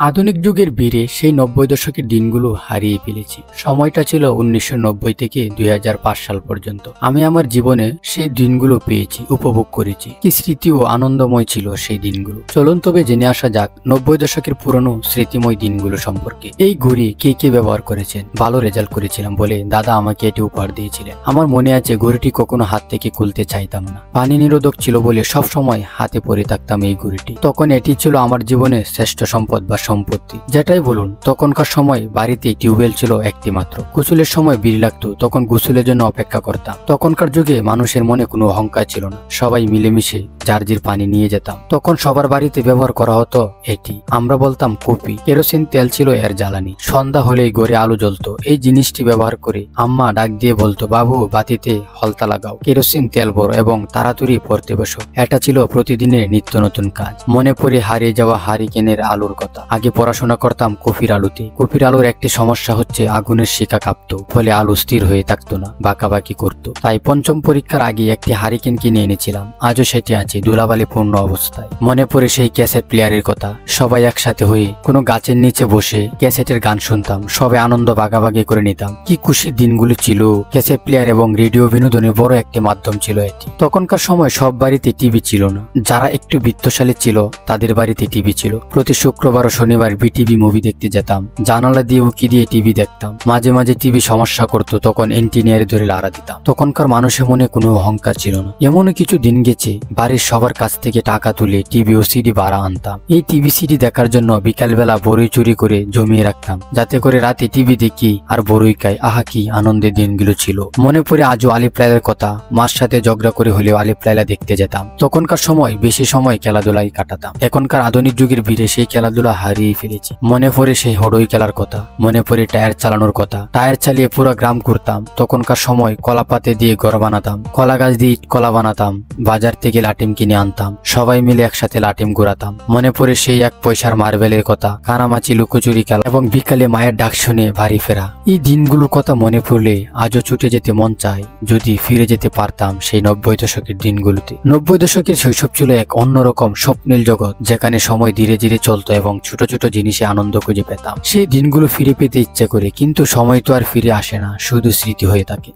আধুনিক যুগের ভিড়ে সেই ৯০ দশকের দিনগুলো হারিয়ে ফেলেছি। সময়টা ছিল ১৯৯০ থেকে ২০০৫ সাল পর্যন্ত। আমি আমার জীবনে সেই দিনগুলো পেয়েছি, উপভোগ করেছি। কি স্মৃতি ও আনন্দময় ছিল সেই দিনগুলো। চলুন তবে জেনে আসা যাক ৯০ দশকের পুরনো স্মৃতিময় দিনগুলো সম্পর্কে। এই ঘড়ি কে কে ব্যবহার করেছেন? ভালো রেজাল্ট করেছিলাম বলে দাদা আমাকে এটি উপহার দিয়েছিলেন। আমার মনে আছে ঘড়িটি কখনো হাত থেকে খুলতে চাইতাম না। পানি নিরোধক ছিল বলে সব সময় হাতে পরে থাকতাম এই ঘড়িটি। তখন এটি ছিল আমার জীবনের শ্রেষ্ঠ সম্পদ বা সম্পত্তি। যেটাই বলুন, তখনকার সময় বাড়িতে টিউবওয়েল ছিল একটি মাত্র। গোসলের সময় ভিড় লাগতো, তখন গোসলের জন্য অপেক্ষা করতাম। তখনকার যুগে মানুষের মনে কোনো অহংকার ছিল না, সবাই মিলেমিশে জার্জির পানি নিয়ে যেতাম। তখন সবার বাড়িতে ব্যবহার করা হতো এটি, আমরা বলতাম কপি। কেরোসিন তেল ছিল এর জ্বালানি। সন্ধ্যা হলেই ঘরে আলো জ্বলতো। এই জিনিসটি ব্যবহার করে আম্মা ডাক দিয়ে বলতো, বাবু বাতিতে হলতা লাগাও, কেরোসিন তেল ভরো এবং তাড়াতাড়ি পড়তে বসো। এটা ছিল প্রতিদিনের নিত্য নতুন কাজ। মনে পড়ে হারিয়ে যাওয়া হারিকেনের আলোর কথা। আগে পড়াশোনা করতাম কফির আলুতে। কফির আলুর একটি সমস্যা হচ্ছে আগুনের শিখা কাঁপতো, ফলে আলু স্থির হয়ে থাকতো না, বাঁকাবাকি করতো। তাই পঞ্চম পরীক্ষার আগে একটি হারিকেন কিনে এনেছিলাম। আজও সেটি আছে ধুলাবালি পূর্ণ অবস্থায়। মনে পড়ে সেই ক্যাসেট প্লেয়ারের কথা। সবাই একসাথে হয়ে কোনো গাছের নিচে বসে ক্যাসেটের গান শুনতাম, সবাই আনন্দ ভাগাভাগি করে নিতাম। কি খুশির দিনগুলো ছিল। ক্যাসেট প্লেয়ার এবং রেডিও বিনোদনের বড় একটি মাধ্যম ছিল এটি। তখনকার সময় সব বাড়িতে টিভি ছিল না। যারা একটু বিত্তশালী ছিল তাদের বাড়িতে টিভি ছিল। প্রতি শুক্রবার ও শনিবার বিটিভি মুভি দেখতে যেতাম। জানালা দিয়ে উকি দিয়ে টিভি দেখতাম। মাঝে মাঝে টিভি সমস্যা করতো, তখন এন্টিনিয়ার ধরে লাড়া দিতাম। তখনকার মানুষের মনে কোনো অহংকার ছিল না। এমনও কিছু দিন গেছে বাড়ির সবার কাছ থেকে টাকা তুলে টিভি ও সিডি ভাড়া আনতাম। এই টিভি সিডি দেখার জন্য বিকালবেলা বড়ই চুরি করে জমিয়ে রাখতাম, যাতে করে রাতে টিভি দেখি আর বড়ই খাই। আহা কি আনন্দের দিনগুলো ছিল। মনে পড়ে আজও আলিফ লায়লার কথা। মার সাথে ঝগড়া করে হলেও আলিফ লায়লা দেখতে যেতাম। তখনকার সময় বেশি সময় খেলাধুলাই কাটাতাম। এখনকার আধুনিক যুগের ভিড়ে সেই খেলাধুলা হারিয়ে ফেলেছি। মনে পড়ে সেই হড়ই খেলার কথা। মনে পড়ে টায়ার চালানোর কথা। টায়ার চালিয়ে পুরো গ্রাম ঘুরতাম। তখনকার সময় কলা পাতে দিয়ে ঘর বানাতাম, কলা গাছ দিয়ে ইট কলা বানাতাম, বাজার থেকে লাটিম কিনে আনতাম, সবাই মিলে একসাথে লাটিম ঘুরাতাম। মনে পড়ে সেই ১ পয়সার মার্বেলের কথা, কানামাছি লুকোচুরি খেলা এবং বিকালে মায়ের ডাক শুনে বাড়ি ফেরা। এই দিনগুলোর কথা মনে পড়লে আজও ছুটে যেতে মন চায়। যদি ফিরে যেতে পারতাম সেই ৯০ দশকের দিনগুলোতে। ৯০ দশকের শৈশব ছিল এক অন্যরকম স্বপ্নের জগৎ, যেখানে সময় ধীরে ধীরে চলতো এবং ছোট ছোট জিনিসে আনন্দ খুঁজে পেতাম। সেই দিনগুলো ফিরে পেতে ইচ্ছে করে, কিন্তু সময় তো আর ফিরে আসে না, শুধু স্মৃতি হয়ে থাকে।